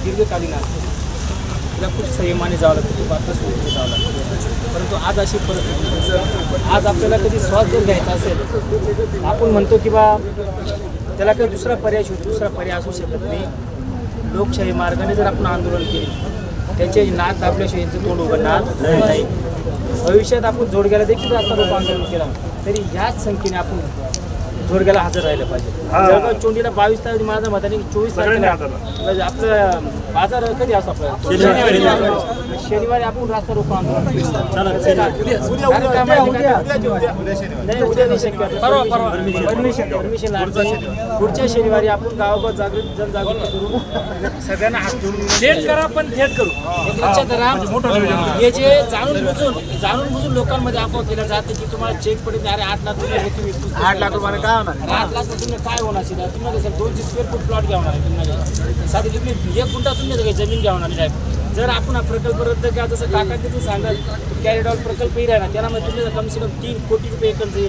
दीर्घकालीन असते, तिला खूप संयमाने जावं लागतं, खूप आत्मस्वरूपी जावं लागतं. परंतु आज अशी परिस्थिती, आज आपल्याला कधी श्वास जर घ्यायचा असेल, आपण म्हणतो की बा त्याला काही दुसरा पर्याय शोधू, दुसरा पर्याय असू शकत नाही. लोकशाही मार्गाने जर आपण आंदोलन केले, त्याचे नाक दाबल्याशिवाय यांचं तोंड उघडणार नाही. भविष्यात आपण जोडग्याला देखील रास्ता रोको आंदोलन केला तरी ह्याच संख्येने आपण जोडग्याला हजर राहिलं पाहिजे. जळगाव चोंडीला 22 तारीख माझ्या मताने 24 तारखेला आपलं बाजार कधी असतो आपल्याला शनिवारी आपण रास्ता रोको आंदोलन पुढच्या शनिवारी आपण गावागाव जागृती जनजागृती करून सगळ्यांना हात जोडून थेट करा, पण थेट करू. लक्षात धरा, हे जे जाणून बुजून लोकांमध्ये अफवा केल्या जाते की तुम्हाला चेक पडत, अरे 8 लाख रुपये 8 लाख रुपये काय होणार, 8 लाख तुम्ही काय होणार, तुम्हाला 200 स्क्वेअर फूट प्लॉट घ्यावणार आहे, तुम्हाला साधी तुम्ही 1 गुंठा तुम्ही जमीन घ्यावणार नाही. जर आपण हा प्रकल्प रद्द केला, जसं काकांनी सांगाल कॅरिडॉल प्रकल्पही राहणार, त्याला तुम्ही कमसे कम 3 कोटी रुपये एकंदरीत